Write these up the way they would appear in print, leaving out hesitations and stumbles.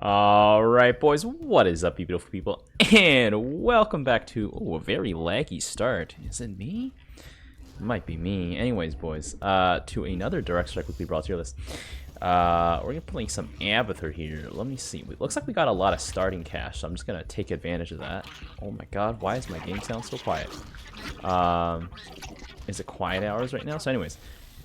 Alright boys, what is up you beautiful people, and welcome back to a very laggy start. Is it me? It might be me. Anyways boys, to another Direct Strike Weekly Brawl tier list. We're gonna be playing some Abathur here. Let me see. It looks like we got a lot of starting cash, so I'm just gonna take advantage of that. Oh my god, why is my game sound so quiet? Is it quiet hours right now? So anyways.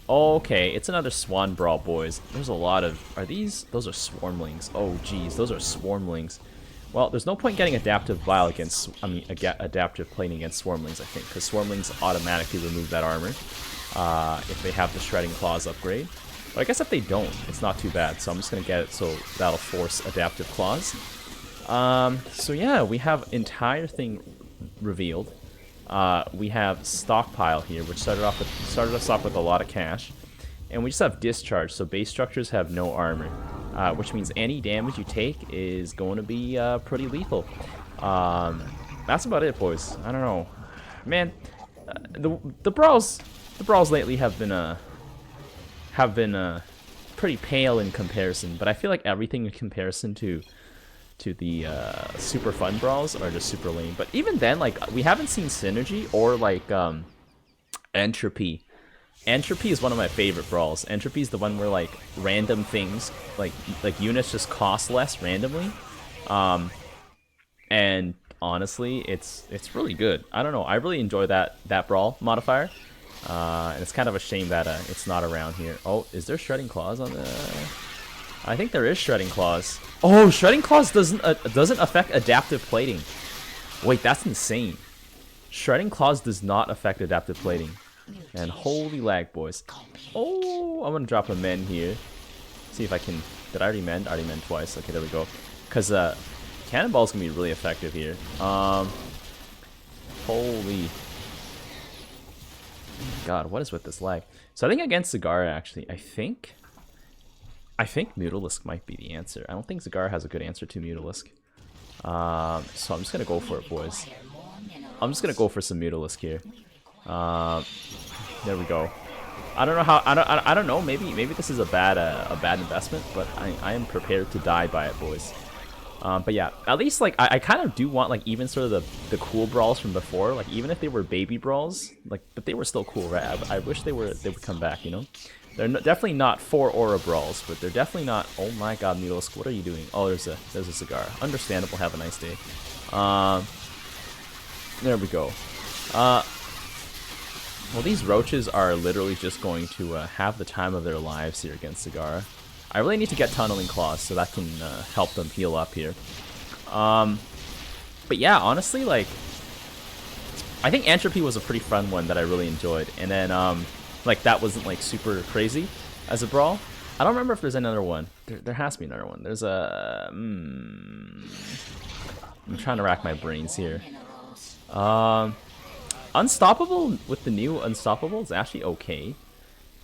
Okay, it's another Swan Brawl, boys. There's a lot of... Are these... Those are Swarmlings. Oh, geez. Those are Swarmlings. Well, there's no point getting Adaptive Bile against... Adaptive Plating against Swarmlings, I think. Because Swarmlings automatically remove that armor. If they have the Shredding Claws upgrade. But I guess if they don't, it's not too bad. So I'm just going to get it so that'll force Adaptive Claws. So yeah, we have entire thing revealed. We have Stockpile here, which started us off with a lot of cash, and we just have Discharge, so base structures have no armor, which means any damage you take is going to be pretty lethal. That's about it, boys. I don't know, man. The brawls lately have been pretty pale in comparison, but I feel like everything in comparison to the super fun brawls are just super lame. But even then, like, we haven't seen synergy or like entropy. Entropy is one of my favorite brawls. Entropy is the one where like random things like units just cost less randomly, and honestly it's really good. I don't know, I really enjoy that brawl modifier, and it's kind of a shame that it's not around here. Oh, is there Shredding Claws on the... I think there is Shredding Claws. Oh, Shredding Claws doesn't affect Adaptive Plating. Wait, that's insane. Shredding Claws does not affect Adaptive Plating. And holy lag, boys. Oh, I'm gonna drop a mend here. See if I can... Did I already mend? I already mend twice. Okay, there we go. Because Cannonball's gonna be really effective here. Holy... God, what is with this lag? So I think against Zagara, actually, I think Mutalisk might be the answer. I don't think Zagara has a good answer to Mutalisk. So I'm just going to go for it, boys. I'm just going to go for some Mutalisk here. There we go. I don't know how... I don't know. Maybe this is a bad investment, but I am prepared to die by it, boys. But yeah, at least like I kind of do want like even sort of the cool brawls from before, like even if they were baby brawls, like, but they were still cool, right? I wish they would come back, you know? They're definitely not 4 aura brawls, but they're definitely not... Oh my god, Mutalisk, what are you doing? Oh, there's a cigar. Understandable, have a nice day. There we go. Well, these roaches are literally just going to have the time of their lives here against Zagara. I really need to get Tunneling Claws, so that can help them heal up here. But yeah, honestly, like... I think Entropy was a pretty fun one that I really enjoyed. And then, like, that wasn't like super crazy as a brawl. I don't remember if there's another one. There has to be another one. There's a... I'm trying to rack my brains here. Unstoppable with the new Unstoppable is actually okay.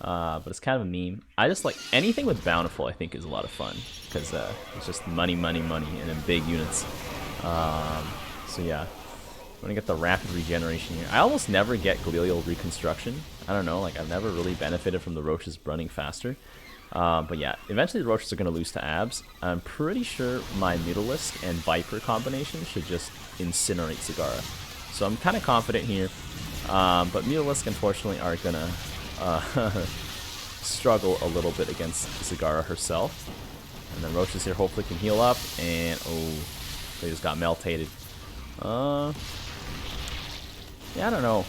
But it's kind of a meme. I just like anything with Bountiful, I think, is a lot of fun. Because it's just money, money, money, and in big units. So yeah. I'm gonna get the rapid regeneration here. I almost never get glial reconstruction. I don't know, like I've never really benefited from the roaches running faster. But yeah, eventually the roaches are gonna lose to abs. I'm pretty sure my Mutalisk and Viper combination should just incinerate Zagara. So I'm kind of confident here. But Mutalisk unfortunately are gonna struggle a little bit against Zagara herself. And then roaches here hopefully can heal up. And oh, they just got meltated. Yeah, I don't know.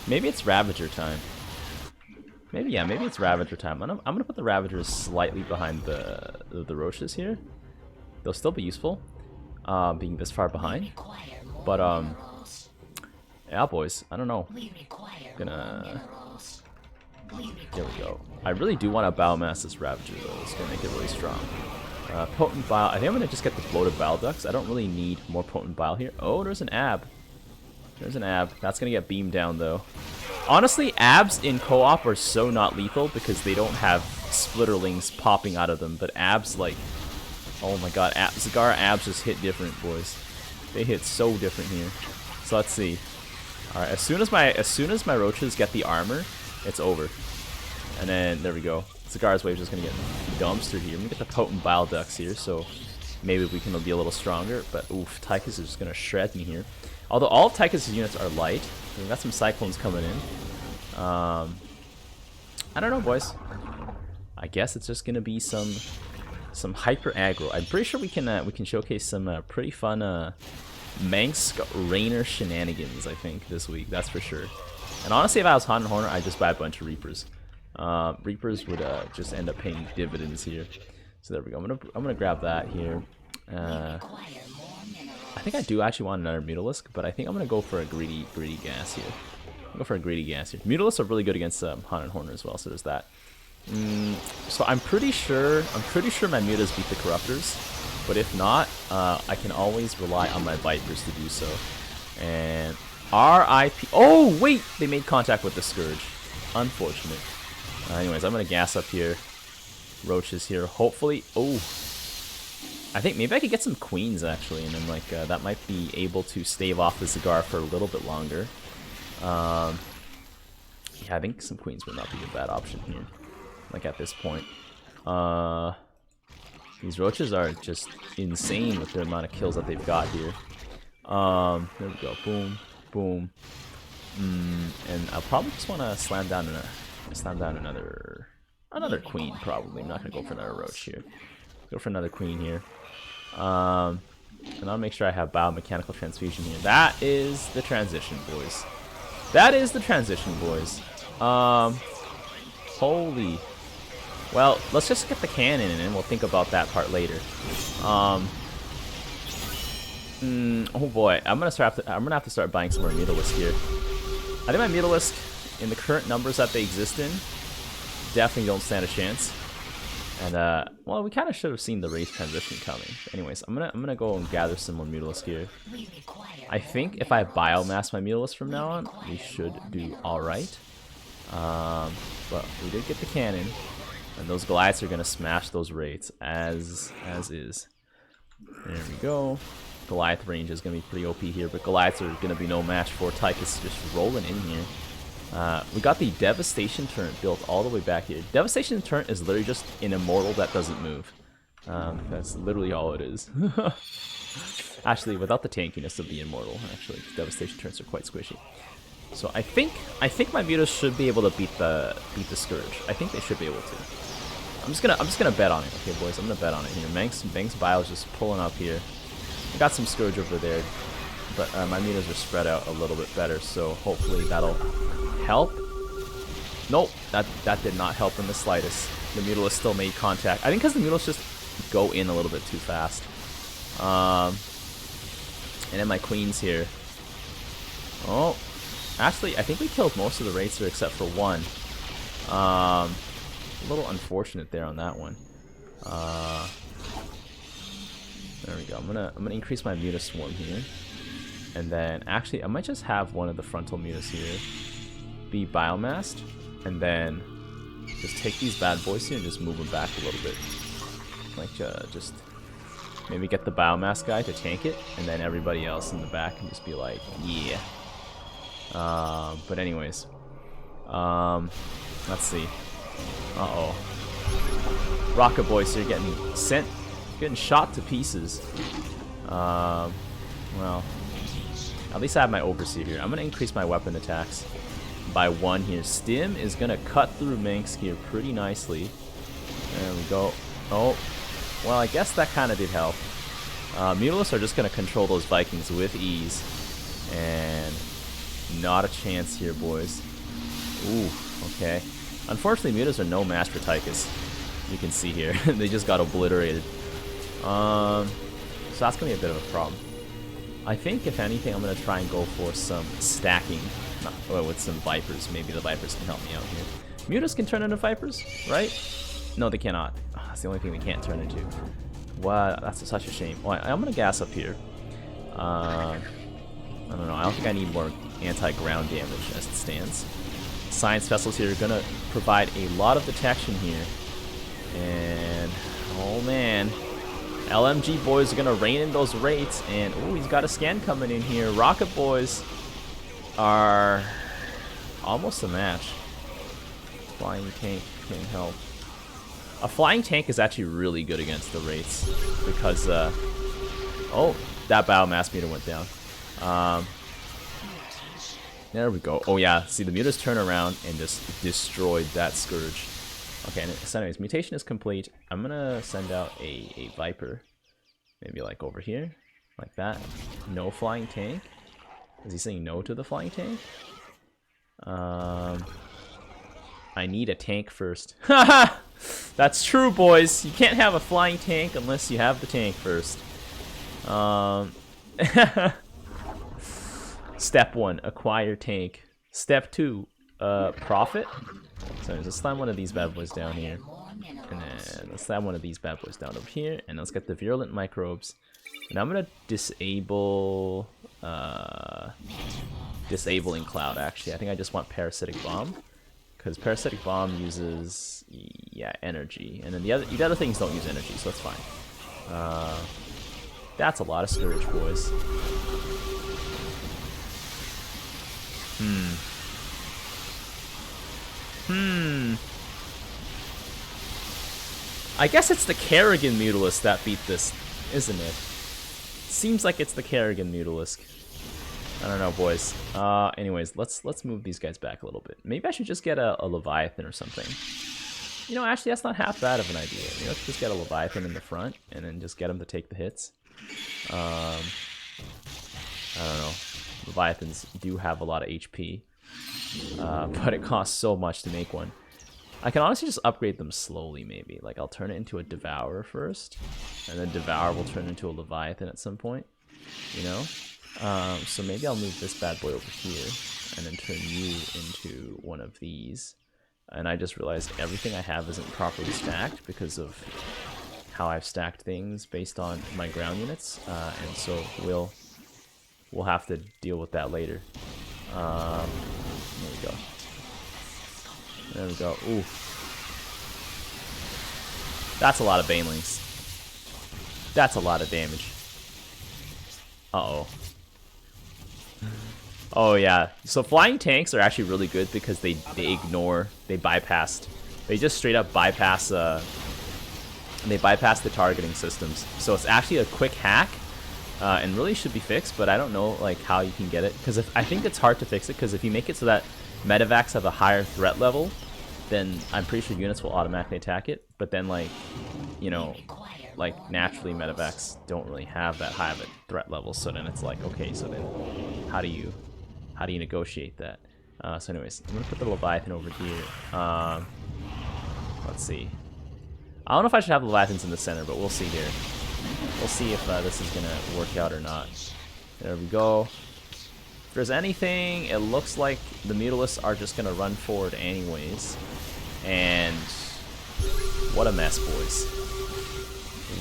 Maybe it's Ravager time. Maybe it's Ravager time. I'm gonna put the Ravagers slightly behind the Roaches here. They'll still be useful, being this far behind. But yeah, boys. I don't know. Gonna. There we go. I really do want to Biomass this Ravager though. It's gonna make it really strong. Potent Bile. I think I'm going to just get the Bloated Bile Ducts. I don't really need more Potent Bile here. Oh, there's an Ab. There's an Ab. That's going to get beamed down, though. Honestly, Abs in co-op are so not lethal because they don't have Splitterlings popping out of them. But Abs, like... Oh my god. Zagara Abs just hit different, boys. They hit so different here. So let's see. Alright, as soon as my Roaches get the armor, it's over. And then, there we go. Cigar's Wave is just going to get dumpstered here. I'm going to get the Potent Bile Ducts here, so maybe we can be a little stronger. But, oof, Tychus is just going to shred me here. Although all of Tychus' units are light. We've got some Cyclones coming in. I don't know, boys. I guess it's just going to be some hyper aggro. I'm pretty sure we can showcase some pretty fun Manx Rainer shenanigans, I think, this week. That's for sure. And honestly, if I was Haunted Horner, I'd just buy a bunch of Reapers. Reapers would just end up paying dividends here. So there we go. I'm gonna grab that here. I think I do actually want another Mutalisk, but I think I'm gonna go for a greedy gas here. Go for a greedy gas here. Mutalisks are really good against Haunted Horner as well, so there's that. So I'm pretty sure my Mutas beat the Corruptors, but if not, I can always rely on my Vipers to do so. And R.I.P. Oh wait, they made contact with the Scourge. Unfortunate. Anyways, I'm gonna gas up here. Roaches here, hopefully. Oh, I think maybe I could get some Queens actually, and then like that might be able to stave off the Cigar for a little bit longer. Yeah, I think some Queens would not be a bad option here. Like at this point, these Roaches are just insane with the amount of kills that they've got here. There we go, boom, boom, and I'll probably just want to slam down another Queen. Probably, I'm not gonna go for another Roach here. Go for another Queen here, and I'll make sure I have Biomechanical Transfusion here. That is the transition, boys. That is the transition, boys. Holy. Well, let's just get the cannon and then we'll think about that part later. Oh boy, I'm gonna have to start buying some more Mutalisk here. I think my Mutalisk, in the current numbers that they exist in, definitely don't stand a chance. And well, we kind of should have seen the Wraith transition coming. Anyways, I'm gonna go and gather some more Mutalisk here. I think if I biomass my Mutalisk from now on, we should do all right. But we did get the cannon. And those Goliaths are going to smash those Wraiths as is. There we go. Goliath range is going to be pretty OP here, but Goliaths are going to be no match for Tychus just rolling in here. We got the Devastation Turret built all the way back here. Devastation Turret is literally just an immortal that doesn't move. That's literally all it is. Actually, without the tankiness of the immortal, actually, Devastation Turrets are quite squishy. So I think my Mutas should be able to beat the Scourge. I think they should be able to. I'm just gonna bet on it, okay, boys. I'm gonna bet on it here. Manx Bile is just pulling up here. I got some Scourge over there, but my Mutas are spread out a little bit better, so hopefully that'll help. Nope, that did not help in the slightest. The Mutalisk still made contact. I think because the Mutalisk just go in a little bit too fast. And then my Queens here. Oh. Actually, I think we killed most of the Wraiths here except for one. A little unfortunate there on that one. There we go. I'm gonna increase my Muta Swarm here, and then actually I might just have one of the frontal Mutas here be biomassed, and then just take these bad boys here and just move them back a little bit. Like just maybe get the biomass guy to tank it, and then everybody else in the back can just be like, yeah. But anyways, let's see. Uh-oh. Rocket boys here getting shot to pieces. Well, at least I have my Overseer here. I'm gonna increase my weapon attacks by 1 here. Stim is gonna cut through Manx here pretty nicely. There we go. Oh, well, I guess that kind of did help. Mutalisks are just gonna control those Vikings with ease, and not a chance here, boys. Ooh, okay. Unfortunately, Mutas are no match for Tychus. You can see here. They just got obliterated. So that's going to be a bit of a problem. I think, if anything, I'm going to try and go for some stacking with some Vipers. Maybe the Vipers can help me out here. Mutas can turn into Vipers, right? No, they cannot. Oh, that's the only thing they can't turn into. Wow, that's such a shame. Well, I'm going to gas up here. I don't know. I don't think I need more anti-ground damage as it stands. Science vessels here are going to provide a lot of detection here. And, oh man. LMG boys are going to rein in those Wraiths. And, oh, he's got a scan coming in here. Rocket boys are almost a match. Flying tank can help. A flying tank is actually really good against the wraiths because oh, that biomass meter went down. There we go. Oh yeah, see the mutas turn around and just destroyed that scourge. Okay, so anyways, mutation is complete. I'm gonna send out a viper, maybe like over here, like that. No flying tank. Is he saying no to the flying tank? I need a tank first. Haha! That's true, boys. You can't have a flying tank unless you have the tank first. Step 1, acquire tank. Step 2, profit. So let's slam one of these bad boys down here. And then let's slam one of these bad boys down over here. And let's get the virulent microbes. And I'm gonna disable disabling cloud actually. I think I just want parasitic bomb. Because parasitic bomb uses energy. And then the other things don't use energy, so that's fine. That's a lot of scourge, boys. I guess it's the Kerrigan Mutalisk that beat this, isn't it? Seems like it's the Kerrigan Mutalisk. I don't know, boys. Anyways, let's move these guys back a little bit. Maybe I should just get a Leviathan or something. You know, actually, that's not half bad of an idea. You know, let's just get a Leviathan in the front and then just get him to take the hits. I don't know. Leviathans do have a lot of HP, but it costs so much to make one. I can honestly just upgrade them slowly, maybe. Like, I'll turn it into a Devourer first, and then Devourer will turn into a Leviathan at some point, you know? So maybe I'll move this bad boy over here, and then turn you into one of these. And I just realized everything I have isn't properly stacked because of how I've stacked things based on my ground units, and so we'll have to deal with that later. There we go. There we go. Ooh. That's a lot of banelings. That's a lot of damage. Uh-oh. Oh yeah. So flying tanks are actually really good because they bypass. They just straight up bypass they bypass the targeting systems. So it's actually a quick hack. And really should be fixed, but I don't know like how you can get it, because I think it's hard to fix it, because if you make it so that medevacs have a higher threat level, then I'm pretty sure units will automatically attack it. But then, like, you know, like naturally medevacs don't really have that high of a threat level, so then it's like, okay, so then how do you negotiate that? So anyways, I'm gonna put the Leviathan over here. Let's see. I don't know if I should have Leviathans in the center, but we'll see here. We'll see if this is gonna work out or not. There we go. If there's anything, it looks like the Mutalisks are just gonna run forward anyways. And what a mess, boys.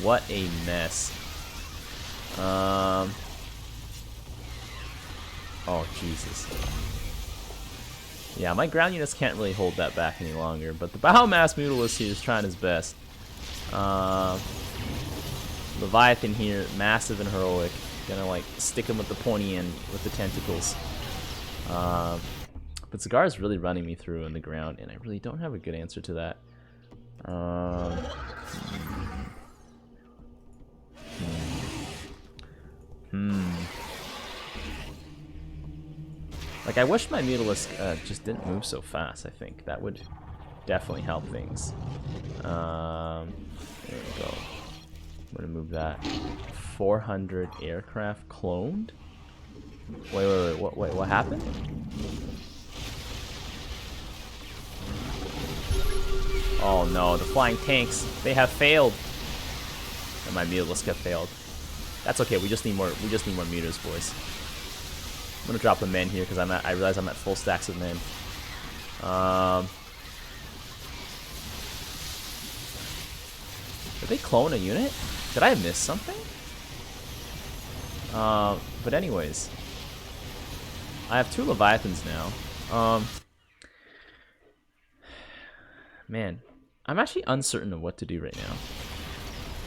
What a mess. Oh, Jesus. Yeah, my ground units can't really hold that back any longer, but the Biomass Mutalisk here is trying his best. Leviathan here, massive and heroic. Gonna like stick him with the pointy end with the tentacles. But Cigar is really running me through in the ground, and I really don't have a good answer to that. Like, I wish my Mutalisk just didn't move so fast. I think that would definitely help things. There we go. I'm gonna move that. 400 aircraft cloned? Wait, what happened? Oh no, the flying tanks, they have failed. And my Mutalisk have failed. That's okay, we just need more meters, boys. I'm gonna drop the men here because I realize I'm at full stacks of men. Did they clone a unit? Did I miss something? But anyways, I have 2 Leviathans now. Man, I'm actually uncertain of what to do right now.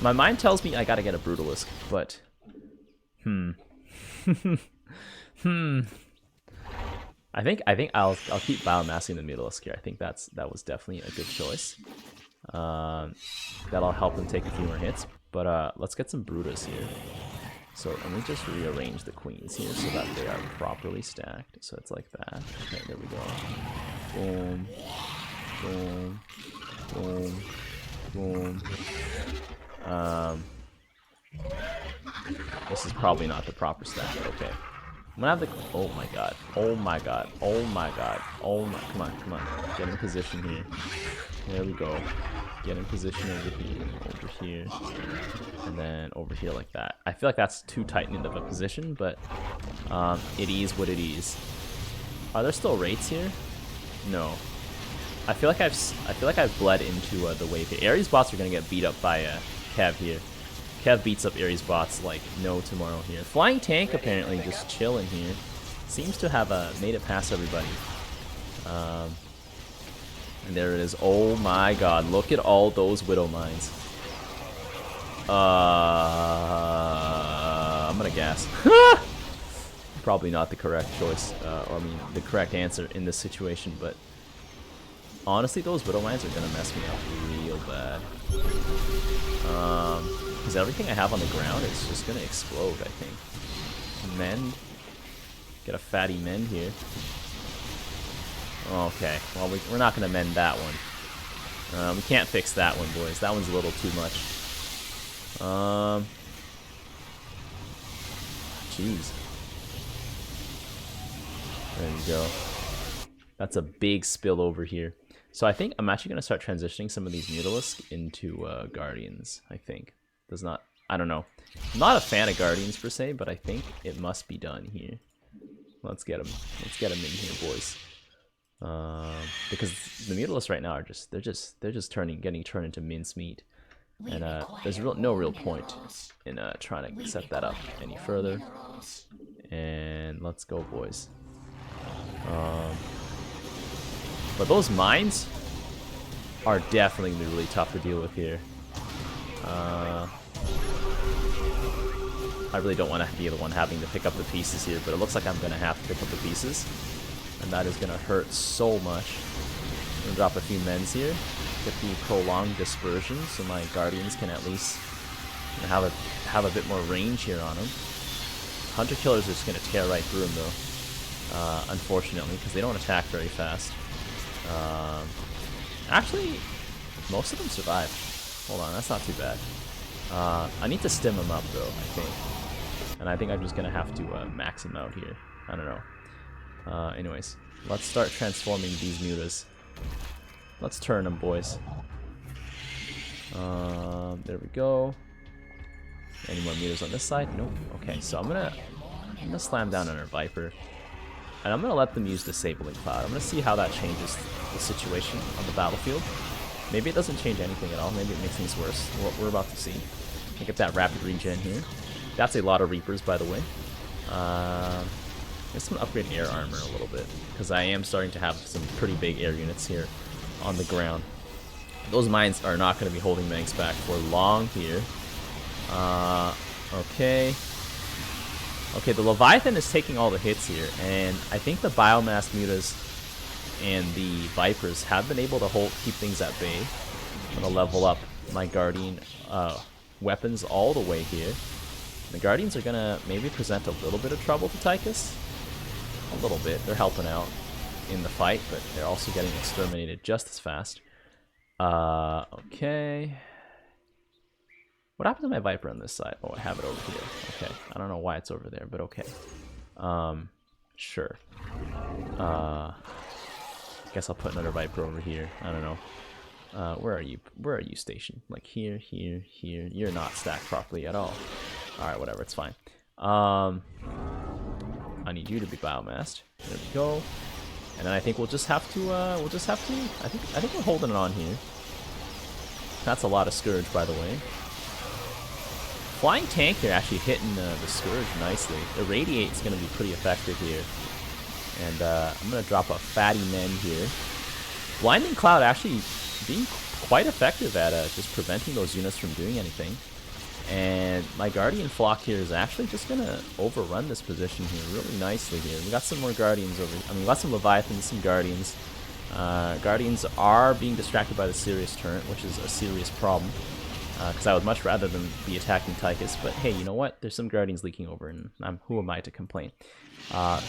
My mind tells me I gotta get a Brutalisk, but I'll keep biomassing the Mutalisk here. I think that was definitely a good choice. That'll help him take a few more hits. But let's get some Brutus here. So let me just rearrange the queens here so that they are properly stacked. So it's like that. Okay, there we go. Boom, boom, boom, boom. This is probably not the proper stack, but okay. I'm gonna have the. Oh my god. Oh my god. Oh my god. Oh my. Come on, come on. Get in position here. There we go. Get in position over here, and then over here like that. I feel like that's too tight of a position, but it is what it is. Are there still rates here? No. I feel like I've bled into the wave here. Ares bots are gonna get beat up by Kev here. Kev beats up Ares bots like no tomorrow here. Flying tank apparently just chilling here. Seems to have made it past everybody. And there it is. Oh my god, look at all those Widow Mines. I'm gonna guess. Probably not the correct choice, or I mean, the correct answer in this situation, but honestly, those Widow Mines are gonna mess me up real bad. Because everything I have on the ground is just gonna explode, I think. Mend. Get a fatty mend here. Okay, well, we're not going to mend that one. We can't fix that one, boys. That one's a little too much. Jeez. There you go. That's a big spill over here. So I think I'm actually going to start transitioning some of these Mutalisk into Guardians, I think. I don't know. I'm not a fan of Guardians per se, but I think it must be done here. Let's get them. Let's get them in here, boys. Because the Mutalisks right now are they're just getting turned into mincemeat, and there's no real point in trying to set that up any further. And let's go, boys. But those mines are definitely really tough to deal with here. I really don't want to be the one having to pick up the pieces here, but it looks like I'm gonna have to pick up the pieces. And that is going to hurt so much. I'm going to drop a few mends here. Get the prolonged dispersion so my Guardians can at least have a bit more range here on them. Hunter Killers are just going to tear right through them though. Unfortunately, because they don't attack very fast. Actually, most of them survive. Hold on, that's not too bad. I need to stim them up though, I think. And I think I'm just going to have to max them out here. I don't know. Anyways, let's start transforming these mutas. Let's turn them, boys. There we go. Any more mutas on this side? Nope. Okay, so I'm gonna slam down on our Viper, and I'm gonna let them use Disabling Cloud. I'm gonna see how that changes the situation on the battlefield. Maybe it doesn't change anything at all. Maybe it makes things worse. We're about to see. I get that rapid regen here. That's a lot of Reapers, by the way. I guess I'm gonna upgrade air armor a little bit, because I am starting to have some pretty big air units here on the ground. Those mines are not going to be holding Manx back for long here. Okay. Okay, the Leviathan is taking all the hits here, and I think the Biomass Mutas and the Vipers have been able to keep things at bay. I'm going to level up my Guardian weapons all the way here. The Guardians are going to maybe present a little bit of trouble to Tychus. A little bit. They're helping out in the fight, but they're also getting exterminated just as fast. Okay. What happened to my Viper on this side? Oh, I have it over here. Okay. I don't know why it's over there, but okay. Sure. I guess I'll put another Viper over here. I don't know. Where are you? Where are you stationed? Like here, here, here. You're not stacked properly at all. Alright, whatever. It's fine. I need you to be biomassed. There we go. And then I think we'll just have to, I think we're holding it on here. That's a lot of Scourge, by the way. Flying Tank here actually hitting the Scourge nicely. Irradiate is going to be pretty effective here. And I'm going to drop a fatty mend here. Blinding Cloud actually being quite effective at just preventing those units from doing anything. And my Guardian flock here is actually just gonna overrun this position here really nicely here. We got some more Guardians we got some Leviathans, some Guardians. Guardians are being distracted by the Sirius turret, which is a serious problem. Because I would much rather them be attacking Tychus, but hey, you know what? There's some Guardians leaking over, and who am I to complain? Oh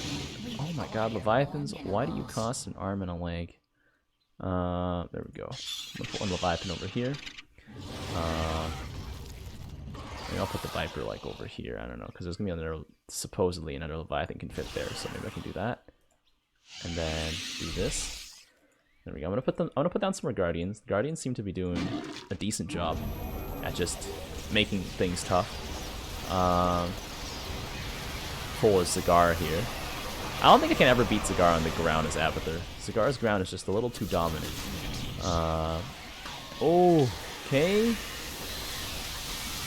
my god, Leviathans, why do you cost an arm and a leg? There we go. I'm gonna put one Leviathan over here. Maybe I'll put the Viper like over here. I don't know, because there's gonna be another, supposedly another Leviathan can fit there, so maybe I can do that. And then do this. There we go. I'm gonna put down some more Guardians. The Guardians seem to be doing a decent job at just making things tough. Pull a Cigar here. I don't think I can ever beat Cigar on the ground as Abathur. Cigar's ground is just a little too dominant. Okay.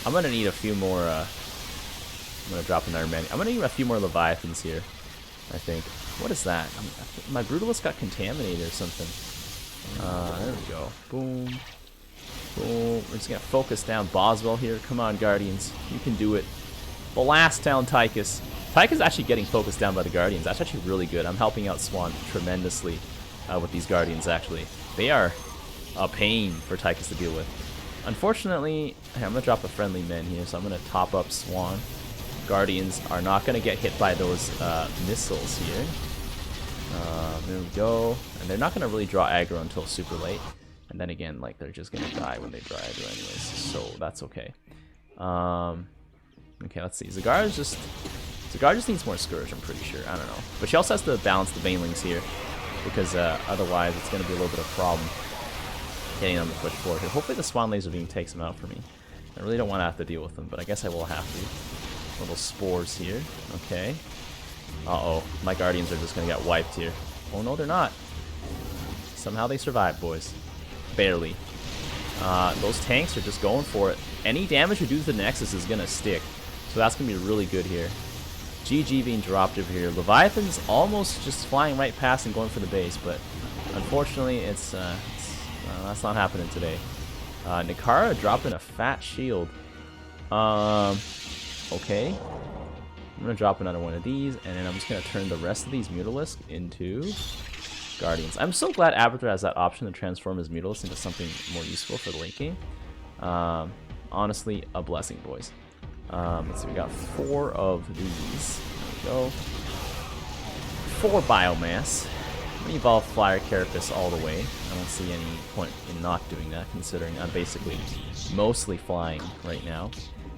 I'm gonna need a few more. I'm gonna drop another menu. I'm gonna need a few more Leviathans here, I think. What is that? My Brutalist got contaminated or something. There we go. Boom. Boom. We're just gonna focus down Boswell here. Come on, Guardians. You can do it. Blast down Tychus. Tychus is actually getting focused down by the Guardians. That's actually really good. I'm helping out Swan tremendously with these Guardians, actually. They are a pain for Tychus to deal with. Unfortunately, I'm going to drop a friendly men here, so I'm going to top up Swan. Guardians are not going to get hit by those missiles here. There we go. And they're not going to really draw aggro until super late. And then again, like, they're just going to die when they draw aggro anyways, so that's okay. Okay, let's see. Cigar just needs more Scourge, I'm pretty sure. I don't know. But she also has to balance the Banelings here, because otherwise it's going to be a little bit of a problem getting them to push forward here. Hopefully the Swan Laser Beam takes them out for me. I really don't want to have to deal with them, but I guess I will have to. Little spores here. Okay. Uh-oh. My Guardians are just going to get wiped here. Oh, no, they're not. Somehow they survived, boys. Barely. Those tanks are just going for it. Any damage we do to the Nexus is going to stick. So that's going to be really good here. GG being dropped over here. Leviathan's almost just flying right past and going for the base, but unfortunately that's not happening today. Nikara dropping a fat shield. Okay. I'm going to drop another one of these, and then I'm just going to turn the rest of these Mutalisks into Guardians. I'm so glad Abathur has that option to transform his Mutalisk into something more useful for the late game. Honestly, a blessing, boys. Let's see, we got 4 of these. There we go. 4 biomass. I'm going to evolve Flyer Carapace all the way. I don't see any point in not doing that, considering I'm basically mostly flying right now.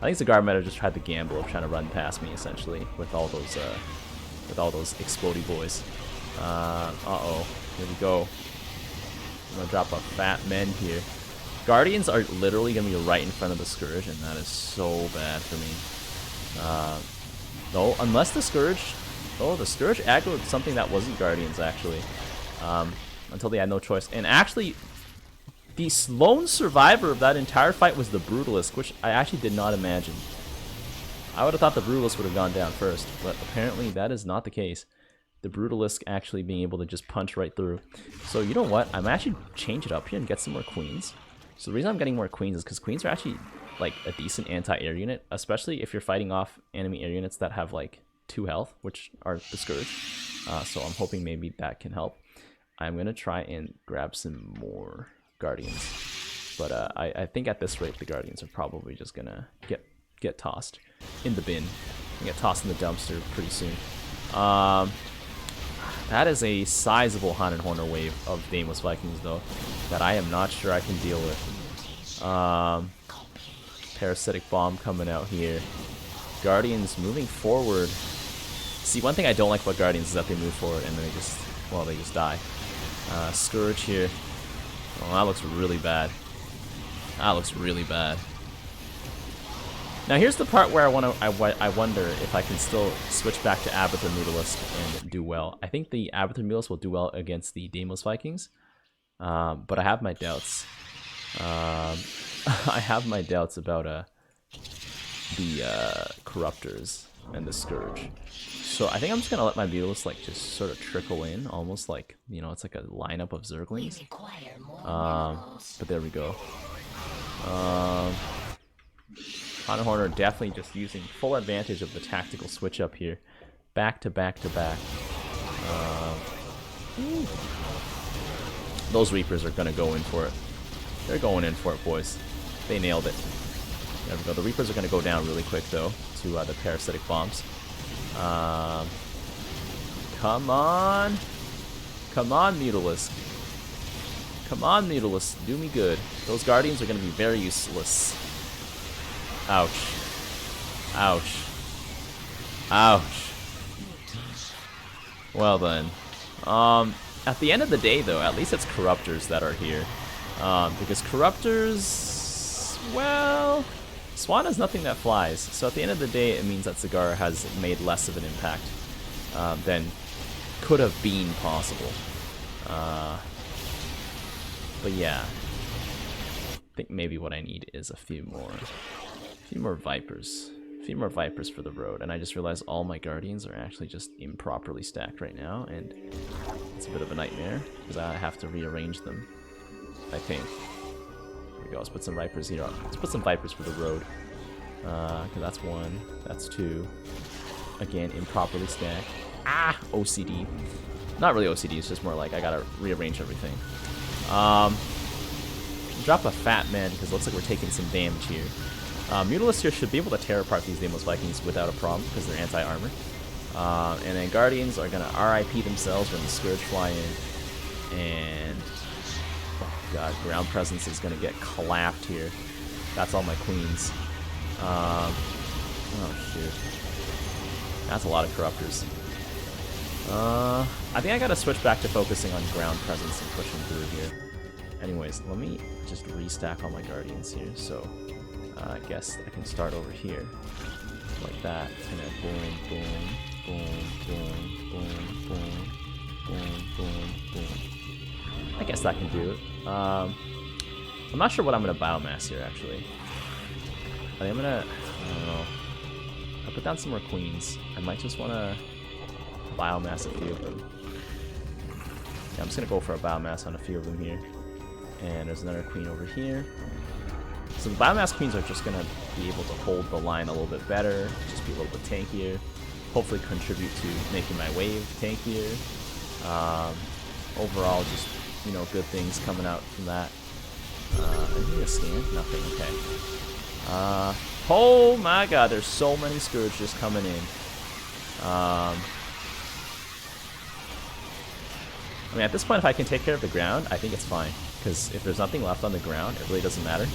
I think Cigar might have just tried the gamble of trying to run past me, essentially, with all those explodey boys. Uh-oh. Here we go. I'm going to drop a fat men here. Guardians are literally going to be right in front of the Scourge, and that is so bad for me. No, unless the Scourge... Oh, the Scourge aggroed something that wasn't Guardians, actually. Until they had no choice. And actually, the lone survivor of that entire fight was the Brutalist, which I actually did not imagine. I would have thought the Brutalist would have gone down first, but apparently that is not the case. The Brutalist actually being able to just punch right through. So you know what? I'm actually change it up here and get some more Queens. So the reason I'm getting more Queens is because Queens are actually like a decent anti-air unit, especially if you're fighting off enemy air units that have like 2 health, which are the Scourge. So I'm hoping maybe that can help. I'm going to try and grab some more Guardians. But I think at this rate, the Guardians are probably just going to get tossed in the bin. And get tossed in the dumpster pretty soon. That is a sizable Haunted Horner wave of Daemos Vikings, though, that I am not sure I can deal with. Parasitic Bomb coming out here. Guardians moving forward. See, one thing I don't like about Guardians is that they move forward and then they just die. Scourge here. Oh, that looks really bad. That looks really bad. Now here's the part where I wonder if I can still switch back to Abathur Mutalisk and do well. I think the Abathur Mutalisk will do well against the Daemos Vikings, but I have my doubts. I have my doubts about the Corruptors and the Scourge. So I think I'm just gonna let my Mutalisk like just sort of trickle in, almost like, you know, it's like a lineup of Zerglings. But there we go. Han and Horn are definitely just using full advantage of the tactical switch up here. Back to back to back. Those Reapers are going to go in for it. They're going in for it, boys. They nailed it. There we go. The Reapers are going to go down really quick, though, to the Parasitic Bombs. Come on. Come on, Mutalisk. Come on, Mutalisk. Do me good. Those Guardians are going to be very useless. Ouch. Ouch. Ouch. Well then. At the end of the day, though, at least it's Corruptors that are here. Because Corruptors... Well... Swan has nothing that flies. So at the end of the day, it means that Zagara has made less of an impact than could have been possible. But yeah. I think maybe what I need is a few more Vipers. A few more Vipers for the road. And I just realized all my Guardians are actually just improperly stacked right now. And it's a bit of a nightmare because I have to rearrange them, I think. Here we go. Let's put some Vipers here. Let's put some Vipers for the road. Okay, that's one. That's two. Again, improperly stacked. Ah! OCD. Not really OCD, it's just more like I gotta rearrange everything. Drop a Fat Man because it looks like we're taking some damage here. Mutalists here should be able to tear apart these Deimos Vikings without a problem because they're anti-armor. And then Guardians are gonna RIP themselves when the Scourge fly in. And... oh god, ground presence is gonna get clapped here. That's all my Queens. Oh shoot. That's a lot of Corruptors. I think I gotta switch back to focusing on ground presence and pushing through here. Anyways, let me just restack all my Guardians here. So, I guess I can start over here. Like that. And then boom, boom, boom, boom, boom, boom, boom, boom, boom. I guess that can do it. I'm not sure what I'm gonna biomass here, actually. I think I'm gonna... I don't know. I'll put down some more Queens. I might just wanna... biomass a few of them. Yeah, I'm just gonna go for a biomass on a few of them here. And there's another Queen over here. So the biomass Queens are just gonna be able to hold the line a little bit better, just be a little bit tankier, hopefully contribute to making my wave tankier. Overall, just, you know, good things coming out from that. Anything to scan? Nothing, okay. Oh my god, there's so many Scourges coming in. I mean, at this point, if I can take care of the ground, I think it's fine. Because if there's nothing left on the ground, it really doesn't matter.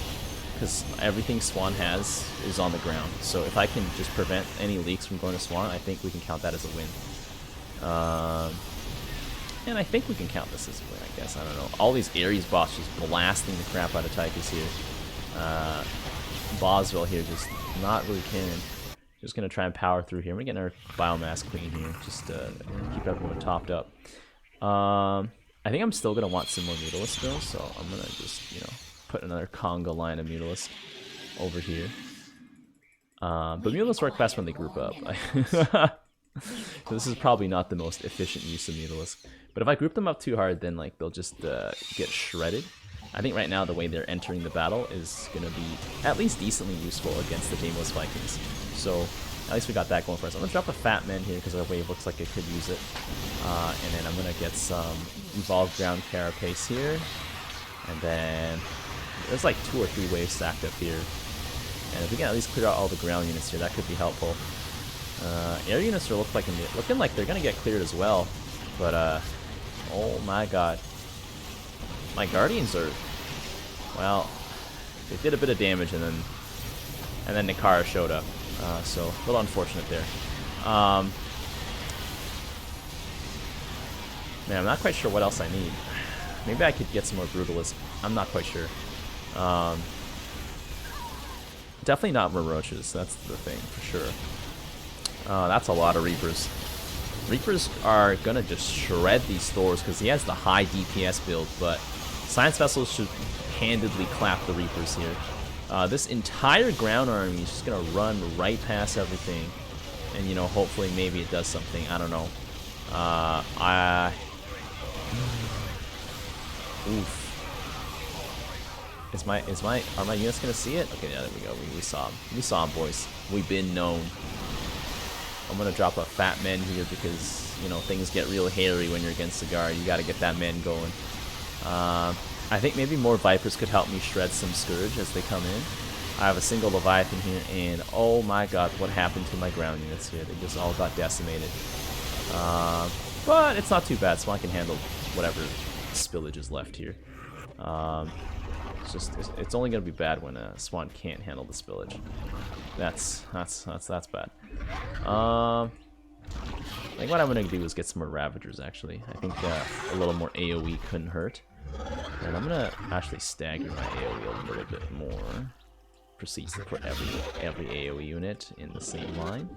Because everything Swan has is on the ground. So if I can just prevent any leaks from going to Swan, I think we can count that as a win. And I think we can count this as a win, I guess. I don't know. All these Ares bots just blasting the crap out of Tychus here. Boswell here just not really caring. Just going to try and power through here. We're getting our Biomass Queen here. Just keep everyone topped up. I think I'm still going to want some more Mutalisk though, so I'm going to just, you know, put another Conga line of Mutalisk over here. But Mutalisk work best when they group up. So this is probably not the most efficient use of Mutalisk. But if I group them up too hard, then like they'll just get shredded. I think right now the way they're entering the battle is going to be at least decently useful against the Deimos Vikings. So at least we got that going for us. I'm going to drop a Fat Man here because our wave looks like it could use it. And then I'm going to get some Evolved Ground Carapace here. And then there's like 2 or 3 waves stacked up here. And if we can at least clear out all the ground units here, that could be helpful. Air units are looking like they're going to get cleared as well. But, oh my god. My Guardians are, well, they did a bit of damage and then Nikara showed up. So, a little unfortunate there. Man, I'm not quite sure what else I need. Maybe I could get some more Brutalisk. I'm not quite sure. Definitely not more Roaches, that's the thing, for sure. That's a lot of Reapers. Reapers are gonna just shred these Thors because he has the high DPS build, but Science Vessels should handedly clap the Reapers here. This entire ground army is just gonna run right past everything, and you know, hopefully maybe it does something. I don't know. Oof. Are my units gonna see it? Okay, yeah, there we go. We saw him. We saw him, boys. We've been known. I'm gonna drop a fat men here because, you know, things get real hairy when you're against the guard. You gotta get that men going. I think maybe more Vipers could help me shred some Scourge as they come in. I have a single Leviathan here, and oh my god, what happened to my ground units here? They just all got decimated. But it's not too bad, Swan can handle whatever spillage is left here. It's only gonna be bad when Swan can't handle the spillage. That's bad. I think what I'm gonna do is get some more Ravagers. Actually, I think a little more AOE couldn't hurt. And I'm gonna actually stagger my AOE a little bit more. Proceeds to put every AOE unit in the same line.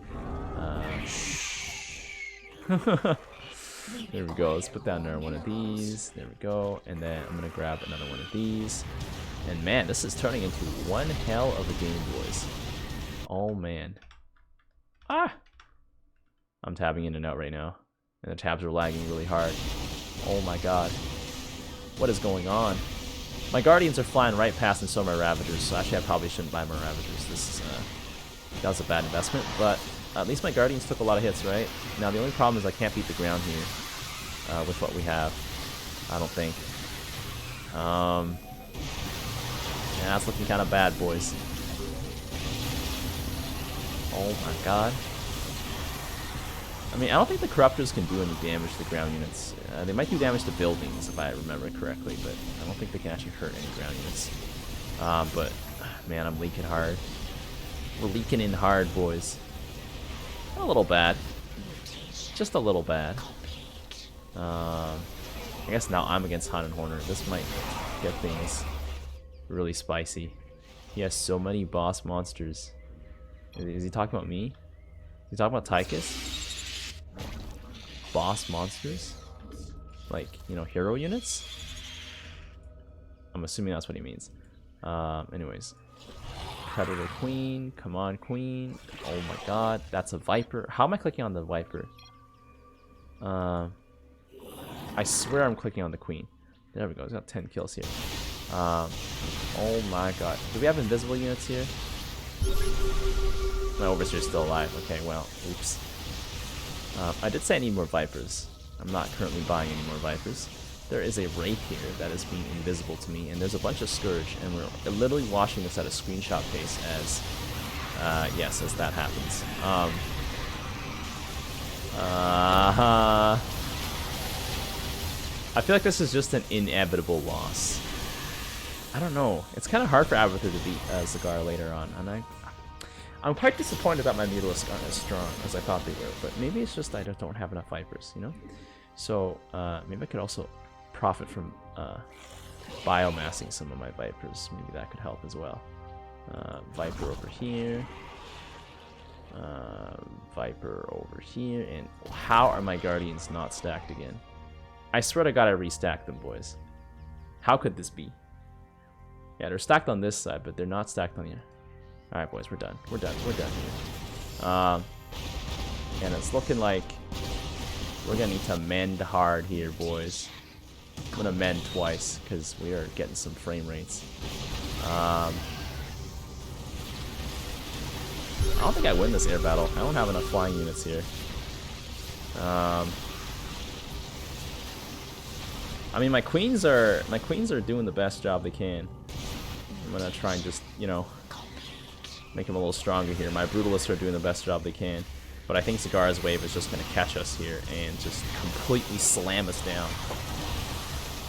There we go. Let's put down another one of these. There we go. And then I'm gonna grab another one of these. And man, this is turning into one hell of a game, boys. Oh man. Ah! I'm tabbing in and out right now. And the tabs are lagging really hard. Oh my god. What is going on? My Guardians are flying right past and so are my Ravagers, so actually I probably shouldn't buy more Ravagers. That was a bad investment, but at least my Guardians took a lot of hits, right? Now the only problem is I can't beat the ground here with what we have. I don't think. Yeah, that's looking kind of bad, boys. Oh my god. I mean, I don't think the Corruptors can do any damage to the ground units. They might do damage to buildings, if I remember correctly, but I don't think they can actually hurt any ground units. But, man, I'm leaking hard. We're leaking in hard, boys. A little bad. Just a little bad. I guess now I'm against Han and Horner. This might get things really spicy. He has so many boss monsters. Is he talking about me? Is he talking about Tychus? Boss monsters? Like, you know, hero units? I'm assuming that's what he means. Anyways. Predator Queen. Come on, Queen. Oh my god. That's a Viper. How am I clicking on the Viper? I swear I'm clicking on the Queen. There we go. He's got 10 kills here. Oh my god. Do we have invisible units here? My Overseer's still alive. Okay, well, oops. I did say I need more Vipers. I'm not currently buying any more Vipers. There is a Wraith here that is being invisible to me, and there's a bunch of Scourge, and we're literally watching this at a screenshot pace as, yes, as that happens. I feel like this is just an inevitable loss. I don't know. It's kind of hard for Abathur to beat Zagar later on, and I'm quite disappointed that my Mutalisks aren't as strong as I thought they were, but maybe it's just I just don't have enough Vipers, you know? So, maybe I could also profit from biomassing some of my Vipers. Maybe that could help as well. Viper over here. Viper over here. And how are my Guardians not stacked again? I swear to god I restacked them, boys. How could this be? Yeah, they're stacked on this side, but they're not stacked on here. Alright, boys, we're done. We're done here. And it's looking like we're gonna need to mend hard here, boys. I'm gonna mend twice, because we are getting some frame rates. I don't think I win this air battle. I don't have enough flying units here. I mean, my queens are doing the best job they can. I'm gonna try and just, you know, make them a little stronger here. My Brutalists are doing the best job they can, but I think Zagar's wave is just gonna catch us here and just completely slam us down.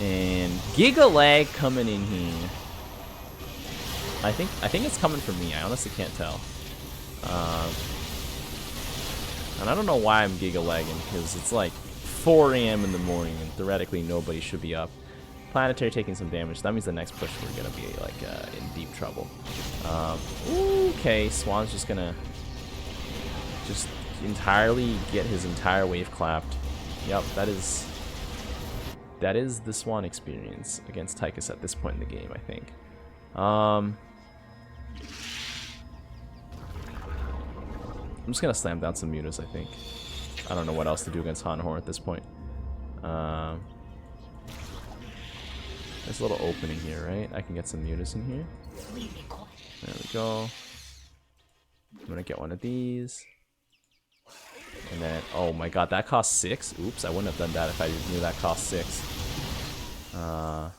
And Giga Lag coming in here. I think it's coming from me. I honestly can't tell. And I don't know why I'm Giga Lagging, because it's like 4 AM in the morning and theoretically nobody should be up. Planetary taking some damage. That means the next push we're gonna be like in deep trouble. Okay, Swan's just gonna entirely get his entire wave clapped. Yep, that is the Swan experience against Tychus at this point in the game, I think. I'm just gonna slam down some mutas, I think. I don't know what else to do against Han Horn at this point. There's a little opening here, right? I can get some munis in here. There we go. I'm gonna get one of these. And then, oh my god, that cost 6? Oops, I wouldn't have done that if I knew that cost 6. I'm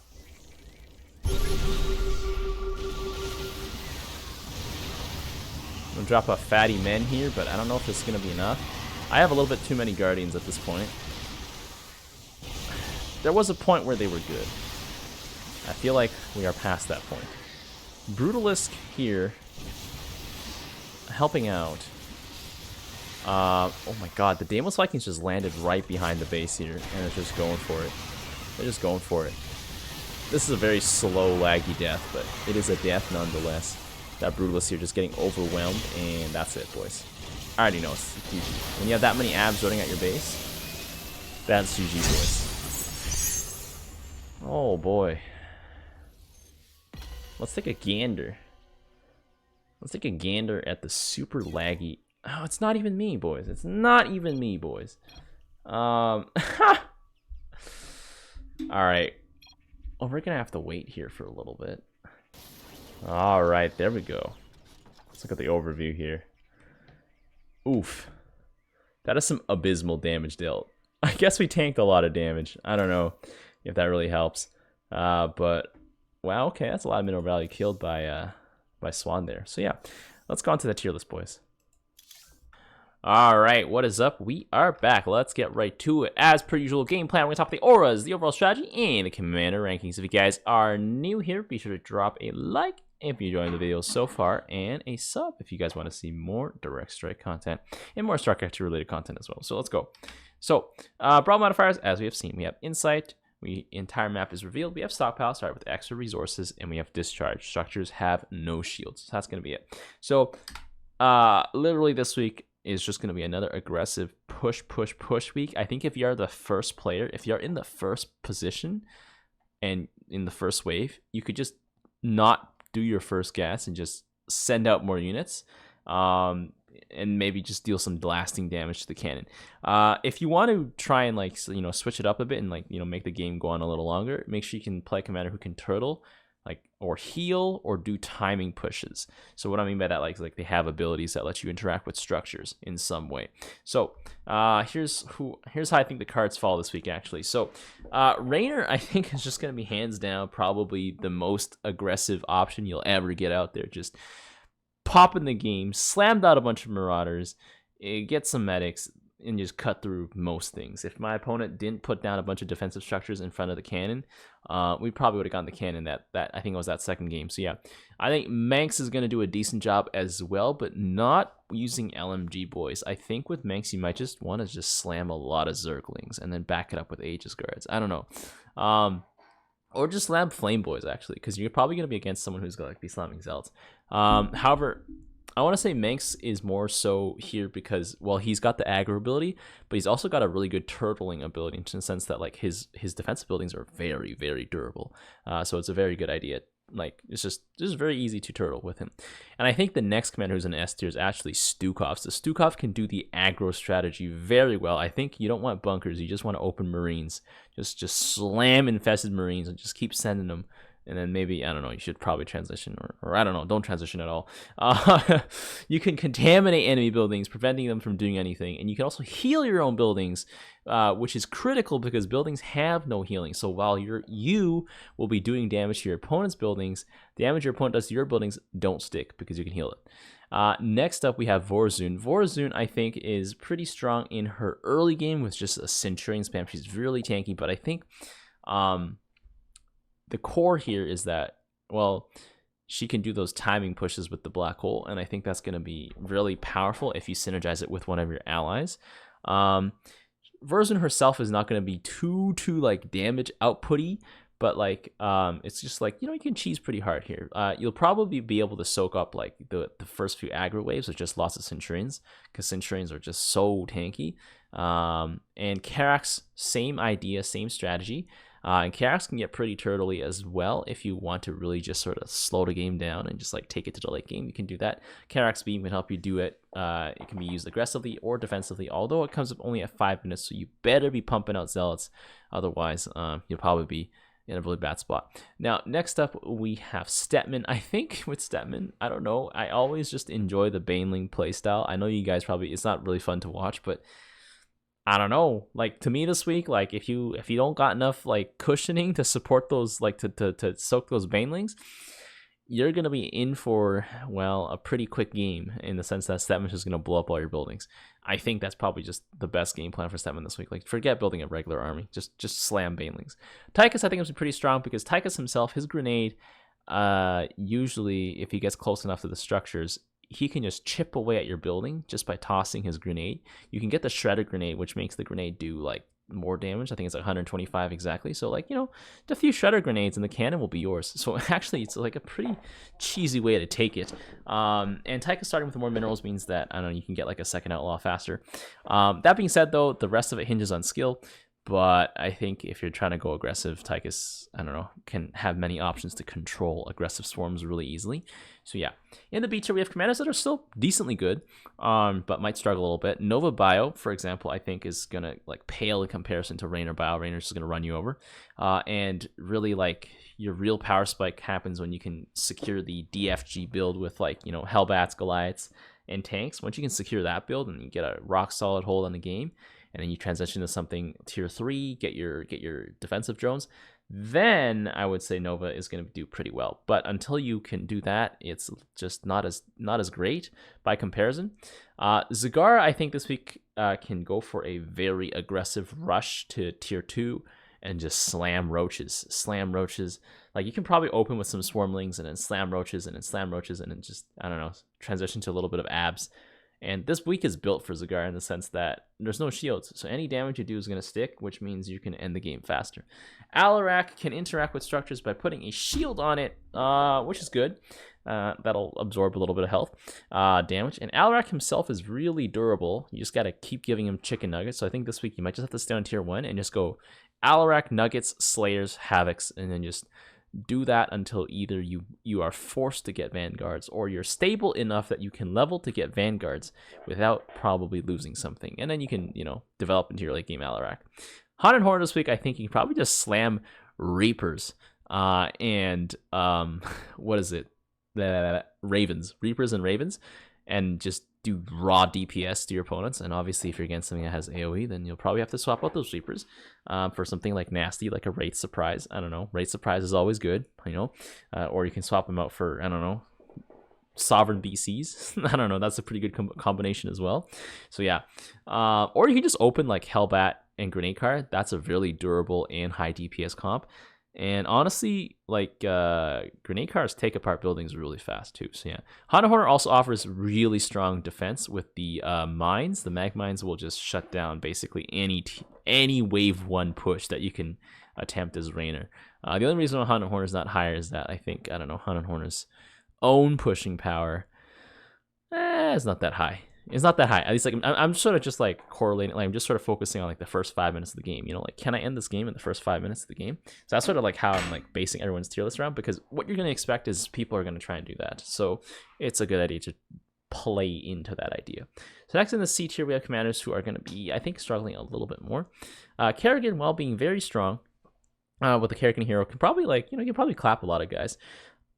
gonna drop a fatty men here, but I don't know if it's gonna be enough. I have a little bit too many guardians at this point. There was a point where they were good. I feel like we are past that point. Brutalisk here, helping out. Oh my god, the Daemon Vikings just landed right behind the base here, and they're just going for it. They're just going for it. This is a very slow, laggy death, but it is a death nonetheless. That Brutalisk here just getting overwhelmed, and that's it, boys. I already know it's GG. When you have that many abs running at your base, that's GG, boys. Oh boy. Let's take a gander. Let's take a gander at the super laggy. Oh, it's not even me, boys. It's not even me, boys. Alright. Well, we're gonna have to wait here for a little bit. Alright, there we go. Let's look at the overview here. Oof. That is some abysmal damage dealt. I guess we tanked a lot of damage. I don't know if that really helps. But, wow, okay, that's a lot of mineral value killed by Swan there. So yeah, let's go on to the tier list, boys. Alright, what is up? We are back. Let's get right to it. As per usual, game plan, we're going to talk the auras, the overall strategy, and the commander rankings. If you guys are new here, be sure to drop a like if you're enjoying the video so far, and a sub if you guys want to see more Direct Strike content and more Starcraft related content as well. So let's go. So, Brawl modifiers, as we have seen, we have Insight, entire map is revealed, we have Stockpile, start with extra resources, and we have Discharge. Structures have no shields. So that's going to be it. So, literally this week is just going to be another aggressive push week. I think if you're the first player, if you're in the first position and in the first wave, you could just not do your first gas and just send out more units, and maybe just deal some blasting damage to the cannon. If you want to try and switch it up a bit and make the game go on a little longer, make sure you can play a commander who can turtle, or heal, or do timing pushes. So what I mean by that, like they have abilities that let you interact with structures in some way. So here's how I think the cards fall this week, actually. So Raynor, I think, is just going to be hands down probably the most aggressive option you'll ever get out there. Just pop in the game, slammed out a bunch of Marauders, get some medics, and just cut through most things. If my opponent didn't put down a bunch of defensive structures in front of the cannon, we probably would have gotten the cannon that I think it was that second game. So yeah, I think Manx is going to do a decent job as well, but not using LMG, boys. I think with Manx, you might just want to just slam a lot of Zerglings and then back it up with Aegis Guards. I don't know. Or just slam Flame Boys, actually, because you're probably going to be against someone who's going to be slamming Zealots. However, I want to say Manx is more so here because, well, he's got the aggro ability, but he's also got a really good turtling ability in the sense that his defensive buildings are very, very durable. So it's a very good idea. It's just very easy to turtle with him. And I think the next commander who's in S tier is actually Stukov. So Stukov can do the aggro strategy very well. I think you don't want bunkers. You just want to open Marines. Just slam infested Marines and just keep sending them. And then maybe, I don't know, you should probably transition, or I don't know, don't transition at all. You can contaminate enemy buildings, preventing them from doing anything. And you can also heal your own buildings, which is critical because buildings have no healing. So while you will be doing damage to your opponent's buildings, damage your opponent does to your buildings don't stick because you can heal it. Next up, we have Vorzun. Vorzun, I think, is pretty strong in her early game with just a Centurion spam. She's really tanky, but I think the core here is that, well, she can do those timing pushes with the black hole, and I think that's going to be really powerful if you synergize it with one of your allies. Vorzun herself is not going to be too damage outputty, but it's just you can cheese pretty hard here. You'll probably be able to soak up the first few aggro waves with just lots of Centurions, because Centurions are just so tanky. And Karax, same idea, same strategy. And Karax can get pretty turtley as well if you want to really just sort of slow the game down and just take it to the late game. You can do that. Karax Beam can help you do it. It can be used aggressively or defensively, although it comes up only at 5 minutes, so you better be pumping out Zealots. Otherwise, you'll probably be in a really bad spot. Now, next up, we have Stetman. I think with Stetman, I don't know. I always just enjoy the Baneling playstyle. I know you guys probably, it's not really fun to watch, but I don't know. Like, to me this week, like, if you don't got enough, like, cushioning to support those, like, to soak those Banelings, you're going to be in for, well, a pretty quick game in the sense that Stetman is going to blow up all your buildings. I think that's probably just the best game plan for Stetman this week. Like, forget building a regular army. Just slam Banelings. Tychus, I think, is pretty strong because Tychus himself, his grenade, usually, if he gets close enough to the structures, he can just chip away at your building just by tossing his grenade. You can get the shredder grenade, which makes the grenade do, like, more damage. I think it's like 125 exactly. So, like, you know, a few shredder grenades and the cannon will be yours. So actually, it's like a pretty cheesy way to take it. And Tychus starting with more minerals means that, I don't know, you can get like a second outlaw faster. That being said, though, the rest of it hinges on skill. But I think if you're trying to go aggressive, Tychus, I don't know, can have many options to control aggressive swarms really easily. So yeah, in the B tier, we have commanders that are still decently good, but might struggle a little bit. Nova Bio, for example, I think is going to like pale in comparison to Raynor Bio. Raynor's just going to run you over. And really, like, your real power spike happens when you can secure the DFG build with, like, you know, Hellbats, Goliaths, and tanks. Once you can secure that build and you get a rock solid hold on the game, and then you transition to something tier 3, get your defensive drones, then I would say Nova is going to do pretty well. But until you can do that, it's just not as great by comparison. Zagar, I think this week can go for a very aggressive rush to tier 2 and just slam roaches. Like, you can probably open with some swarmlings and then slam roaches and then just, I don't know, transition to a little bit of abs. And this week is built for Zagar in the sense that there's no shields, so any damage you do is going to stick, which means you can end the game faster. Alarak can interact with structures by putting a shield on it, which is good. That'll absorb a little bit of health damage. And Alarak himself is really durable. You just got to keep giving him chicken nuggets. So I think this week you might just have to stay on tier 1 and just go Alarak, Nuggets, Slayers, Havocs, and then just do that until either you are forced to get Vanguards or you're stable enough that you can level to get Vanguards without probably losing something. And then you can, you know, develop into your late game Alarak. Haunted Horror this week, I think you can probably just slam Reapers and what is it? The Ravens. Reapers and Ravens, and just do raw DPS to your opponents. And obviously, if you're against something that has AoE, then you'll probably have to swap out those Reapers for something like nasty, like a Wraith Surprise. I don't know. Wraith Surprise is always good, you know. Or you can swap them out for, I don't know, Sovereign BCs. I don't know. That's a pretty good combination as well. So yeah. Or you can just open like Hellbat and Grenade Card. That's a really durable and high DPS comp. And honestly, like, grenade cars take apart buildings really fast too. So yeah, Haunted Horror also offers really strong defense with the mines. The mag mines will just shut down basically any wave 1 push that you can attempt as Raynor. The only reason why Haunted Horror is not higher is that I don't know, Haunted Horror's own pushing power is not that high. It's not that high. At least, like, I'm sort of just like correlating, like, I'm just sort of focusing on like the first 5 minutes of the game. You know, like, can I end this game in the first 5 minutes of the game? So that's sort of like how I'm like basing everyone's tier list around, because what you're going to expect is people are going to try and do that. So it's a good idea to play into that idea. So next in the C tier, we have commanders who are going to be, I think, struggling a little bit more. Kerrigan, while being very strong with the Kerrigan hero, can probably, like, you know, you can probably clap a lot of guys.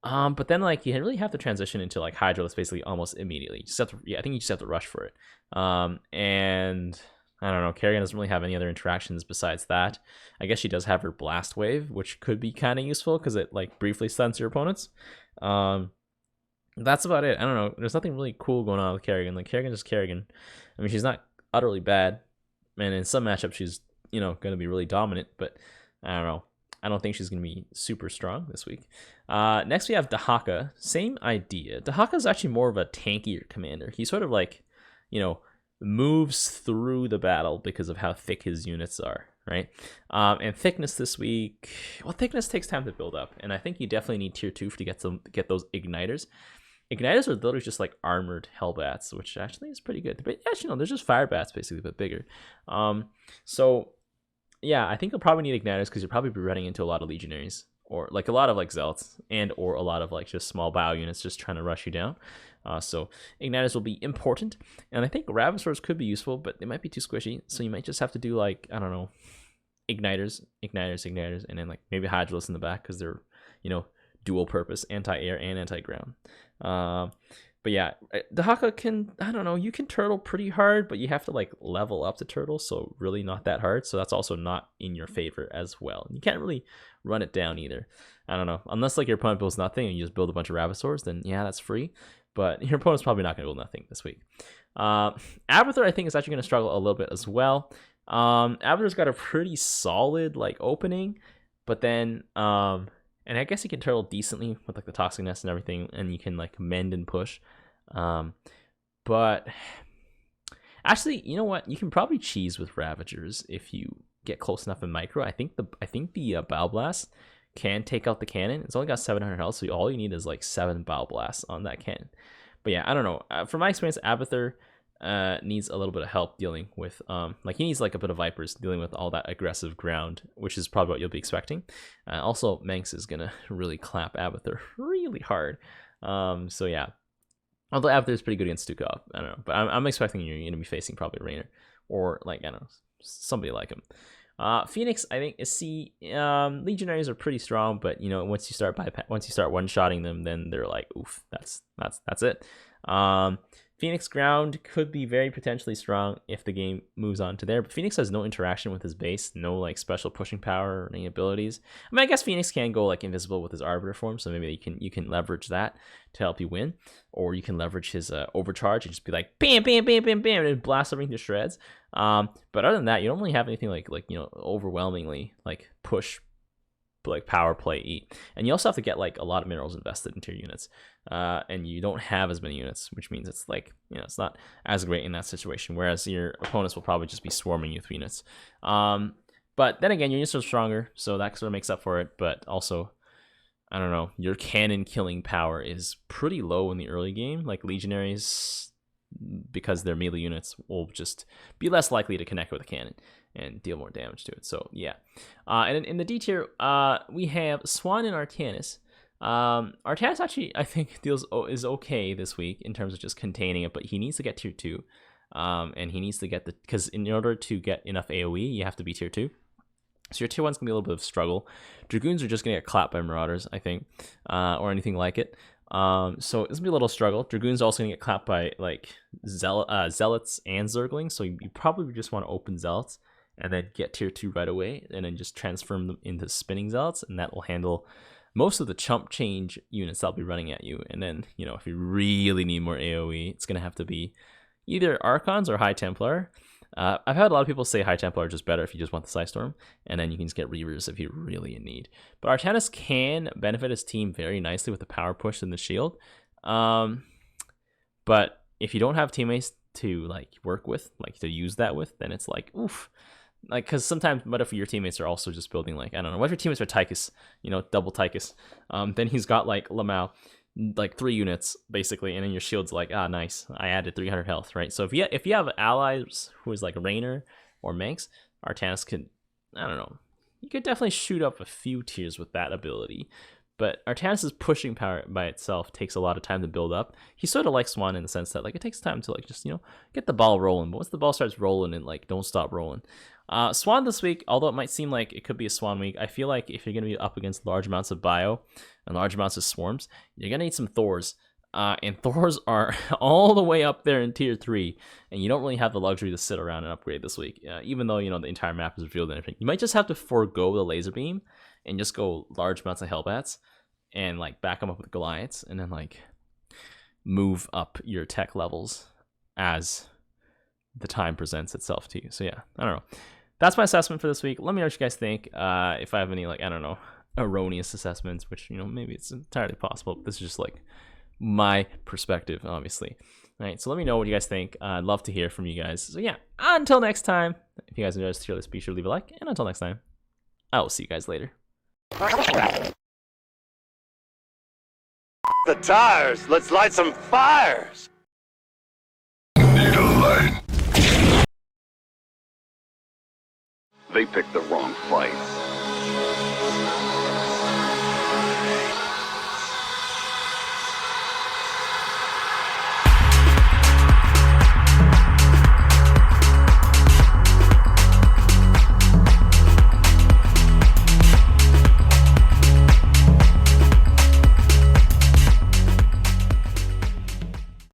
But then, like, you really have to transition into like Hydralist basically almost immediately. You just have to, yeah, I think you just have to rush for it. And I don't know, Kerrigan doesn't really have any other interactions besides that. I guess she does have her Blast Wave, which could be kind of useful because it like briefly stuns your opponents. That's about it. I don't know. There's nothing really cool going on with Kerrigan. Like, Kerrigan is Kerrigan. I mean, she's not utterly bad, and in some matchups she's, you know, going to be really dominant. But I don't know. I don't think she's going to be super strong this week. Next, we have Dahaka. Same idea. Dahaka is actually more of a tankier commander. He sort of, like, you know, moves through the battle because of how thick his units are, right? And thickness this week, well, thickness takes time to build up, and I think you definitely need tier 2 to get those igniters. Igniters are literally just like armored Hellbats, which actually is pretty good. But actually, no, they're just Firebats basically, but bigger. So yeah, I think you'll probably need igniters because you'll probably be running into a lot of legionaries, or like a lot of like zealots, and or a lot of like just small bio units just trying to rush you down. So igniters will be important, and I think Ravenswords could be useful, but they might be too squishy. So you might just have to do like, I don't know, igniters, and then like maybe Hydralis in the back because they're, you know, dual purpose, anti-air and anti-ground. But yeah, the Haka can, I don't know, you can turtle pretty hard, but you have to like level up the turtle, so really not that hard. So that's also not in your favor as well. You can't really run it down either. I don't know, unless like your opponent builds nothing and you just build a bunch of Abathurs, then yeah, that's free. But your opponent's probably not going to build nothing this week. Abathur, I think, is actually going to struggle a little bit as well. Abathur's got a pretty solid like opening, but then and I guess you can turtle decently with like the Toxic Nest and everything, and you can like mend and push. But actually, you know what? You can probably cheese with Ravagers if you get close enough in micro. I think the Bow Blast can take out the cannon. It's only got 700 health, so all you need is like 7 Bow Blasts on that cannon. But yeah, I don't know. From my experience, Abathur needs a little bit of help dealing with like he needs like a bit of Vipers dealing with all that aggressive ground, which is probably what you'll be expecting. Also, Manx is gonna really clap Abathur really hard. So yeah, although Abathur is pretty good against Stukov, I don't know, but I'm expecting you're gonna be facing probably Rainer or like, I don't know, somebody like him. Phoenix, I think, Legionaries are pretty strong, but you know, once you start one-shotting them, then they're like, oof, that's it. Phoenix ground could be very potentially strong if the game moves on to there, but Phoenix has no interaction with his base, no like special pushing power or any abilities. I mean, I guess Phoenix can go like invisible with his Arbiter form, so maybe you can leverage that to help you win, or you can leverage his overcharge and just be like bam, bam, bam, bam, bam, and blast everything to shreds. But other than that, you don't really have anything like you know, overwhelmingly like push, like power play eat, and you also have to get like a lot of minerals invested into your units, and you don't have as many units, which means it's like, you know, it's not as great in that situation, whereas your opponents will probably just be swarming you with units. But then again, your units are stronger, so that sort of makes up for it. But also, I don't know, your cannon killing power is pretty low in the early game. Like Legionaries, because they're melee units, will just be less likely to connect with a cannon and deal more damage to it. So yeah, and in the D tier, we have Swan and Artanis. Artanis actually, I think, is okay this week in terms of just containing it, but he needs to get tier 2, and he needs to get because in order to get enough AoE, you have to be tier 2. So your tier 1's gonna be a little bit of a struggle. Dragoons are just gonna get clapped by Marauders, I think, or anything like it. So it's gonna be a little struggle. Dragoons are also gonna get clapped by like Zealots and Zerglings, so you probably just want to open Zealots and then get tier 2 right away, and then just transform them into spinning Zealots, and that will handle most of the chump change units that'll be running at you. And then, you know, if you really need more AoE, it's gonna have to be either Archons or High Templar. I've had a lot of people say High Templar are just better if you just want the Psystorm, and then you can just get Reavers if you're really in need. But Artanis can benefit his team very nicely with the power push and the shield. But if you don't have teammates to like work with, like to use that with, then it's like, oof. Like, because sometimes, what if your teammates are also just building, like, I don't know, what if your teammates are Tychus, you know, double Tychus? Then he's got like Lamau, like 3 units basically, and then your shield's like, ah, nice, I added 300 health, right? So if you have allies who is like Rainer or Manx, Artanis could, I don't know, you could definitely shoot up a few tiers with that ability. But Artanis' pushing power by itself takes a lot of time to build up. He's sort of like Swan in the sense that like it takes time to like just, you know, get the ball rolling. But once the ball starts rolling, and like don't stop rolling. Swan this week, although it might seem like it could be a Swan week, I feel like if you're going to be up against large amounts of bio and large amounts of swarms, you're going to need some Thors. And Thors are all the way up there in tier 3, and you don't really have the luxury to sit around and upgrade this week, even though, you know, the entire map is revealed and everything. You might just have to forego the laser beam and just go large amounts of Hellbats and like back them up with Goliaths, and then like move up your tech levels as the time presents itself to you. So yeah, I don't know. That's my assessment for this week. Let me know what you guys think. If I have any, like, I don't know, erroneous assessments, which, you know, maybe it's entirely possible, but this is just like my perspective, obviously. All right, so let me know what you guys think. I'd love to hear from you guys. So yeah, until next time, if you guys enjoyed this tier list, be sure to leave a like, and until next time, I will see you guys later. The tires, let's light some fires! Need a light. They picked the wrong